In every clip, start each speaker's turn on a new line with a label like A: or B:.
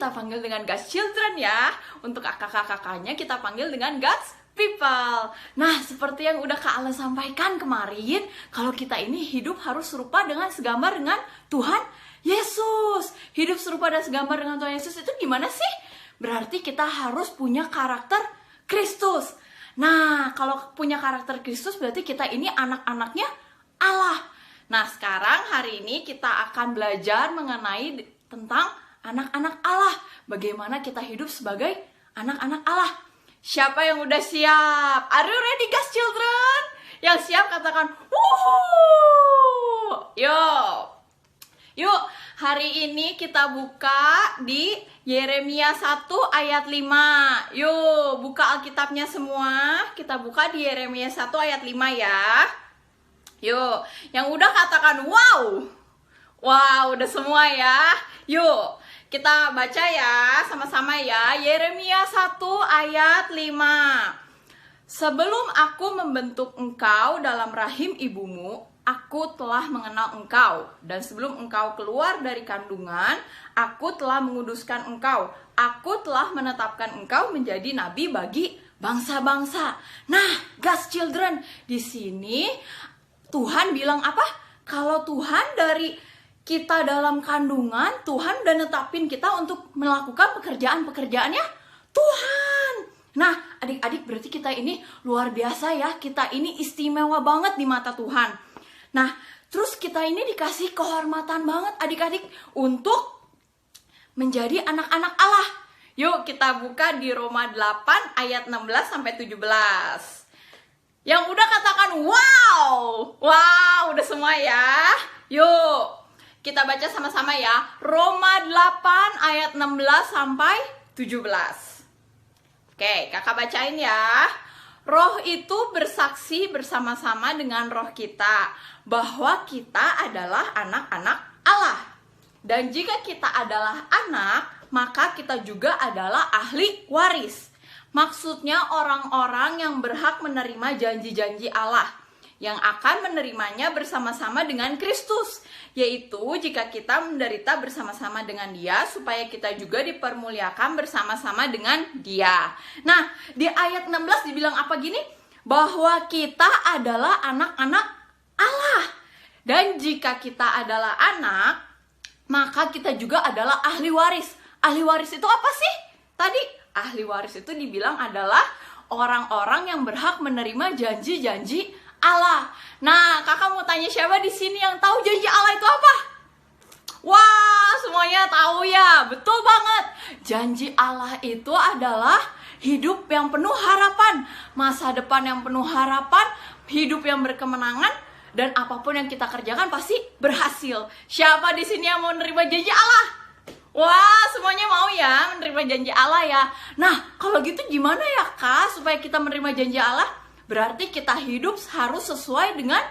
A: kita panggil dengan God's children ya. Untuk kakak-kakaknya kita panggil dengan God's people. Nah, seperti yang udah Kak Ala sampaikan kemarin, kalau kita ini hidup harus serupa dengan segambar dengan Tuhan Yesus. Hidup serupa dan segambar dengan Tuhan Yesus itu gimana sih? Berarti kita harus punya karakter Kristus. Nah, kalau punya karakter Kristus berarti kita ini anak-anaknya Allah. Nah, sekarang hari ini kita akan belajar mengenai tentang anak-anak Allah. Bagaimana kita hidup sebagai anak-anak Allah. Siapa yang udah siap? Are you ready, God's children? Yang siap katakan, wuhuu! Yuk, hari ini kita buka di Yeremia 1 ayat 5. Yuk, buka Alkitabnya semua. Kita buka di Yeremia 1 ayat 5 ya. Yuk, yang udah katakan wow. Wow, udah semua ya. Yuk, kita baca ya, sama-sama ya. Yeremia 1 ayat 5. Sebelum aku membentuk engkau dalam rahim ibumu, aku telah mengenal engkau. Dan sebelum engkau keluar dari kandungan, aku telah menguduskan engkau. Aku telah menetapkan engkau menjadi nabi bagi bangsa-bangsa. Nah, God's children, di sini Tuhan bilang apa? Kalau Tuhan dari kita dalam kandungan, Tuhan udah netapin kita untuk melakukan pekerjaan-pekerjaannya Tuhan. Nah, adik-adik, berarti kita ini luar biasa ya. Kita ini istimewa banget di mata Tuhan. Nah, terus kita ini dikasih kehormatan banget adik-adik untuk menjadi anak-anak Allah. Yuk kita buka di Roma 8 ayat 16 sampai 17. Yang udah katakan wow. Wow, udah semua ya. Yuk kita baca sama-sama ya. Roma 8 ayat 16 sampai 17. Oke, kakak bacain ya. Roh itu bersaksi bersama-sama dengan roh kita bahwa kita adalah anak-anak Allah. Dan jika kita adalah anak, maka kita juga adalah ahli waris. Maksudnya orang-orang yang berhak menerima janji-janji Allah, yang akan menerimanya bersama-sama dengan Kristus, yaitu jika kita menderita bersama-sama dengan Dia, supaya kita juga dipermuliakan bersama-sama dengan Dia. Nah, di ayat 16 dibilang apa gini? Bahwa kita adalah anak-anak Allah. Dan jika kita adalah anak, maka kita juga adalah ahli waris. Ahli waris itu apa sih? Tadi ahli waris itu dibilang adalah orang-orang yang berhak menerima janji-janji Allah. Nah, kakak mau tanya siapa di sini yang tahu janji Allah itu apa? Wah, semuanya tahu ya. Betul banget. Janji Allah itu adalah hidup yang penuh harapan, masa depan yang penuh harapan, hidup yang berkemenangan, dan apapun yang kita kerjakan pasti berhasil. Siapa di sini yang mau menerima janji Allah? Wah, semuanya mau ya menerima janji Allah ya. Nah, kalau gitu gimana ya Kak supaya kita menerima janji Allah? Berarti kita hidup harus sesuai dengan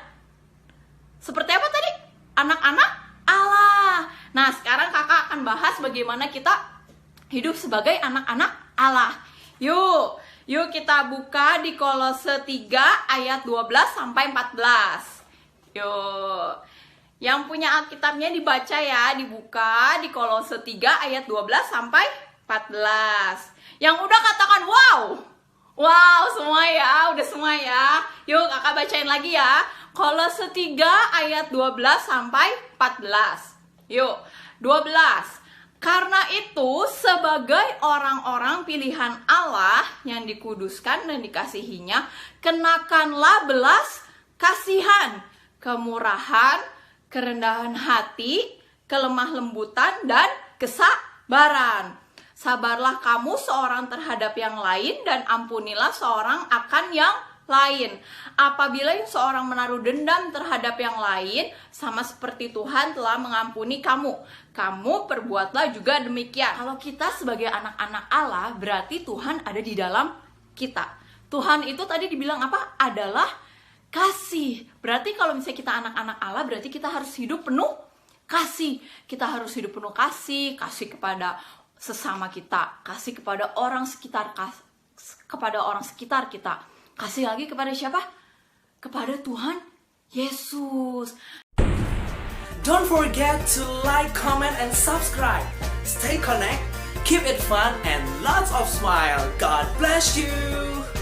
A: seperti apa tadi? Anak-anak Allah. Nah, sekarang kakak akan bahas bagaimana kita hidup sebagai anak-anak Allah. Yuk kita buka di Kolose 3 ayat 12 sampai 14. Yuk. Yang punya Alkitabnya dibaca ya, dibuka di Kolose 3 ayat 12 sampai 14. Yang udah katakan wow. Wow, semua ya, udah semua ya. Yuk kakak bacain lagi ya. Kolose 3 ayat 12 sampai 14. Yuk, 12. Karena itu sebagai orang-orang pilihan Allah yang dikuduskan dan dikasihinya, kenakanlah belas kasihan, kemurahan, kerendahan hati, kelemah lembutan, dan kesabaran. Sabarlah kamu seorang terhadap yang lain dan ampunilah seorang akan yang lain. Apabila seorang menaruh dendam terhadap yang lain, sama seperti Tuhan telah mengampuni kamu, kamu perbuatlah juga demikian. Kalau kita sebagai anak-anak Allah, berarti Tuhan ada di dalam kita. Tuhan itu tadi dibilang apa? Adalah kasih. Berarti kalau misalnya kita anak-anak Allah, berarti kita harus hidup penuh kasih. Kita harus hidup penuh kasih, kasih kepada sesama kita, kasih kepada orang sekitar, kepada orang sekitar kita, kasih lagi kepada siapa? Kepada Tuhan Yesus.
B: Don't forget to like, comment, and subscribe. Stay connected. Keep it fun and lots of smile. God bless you.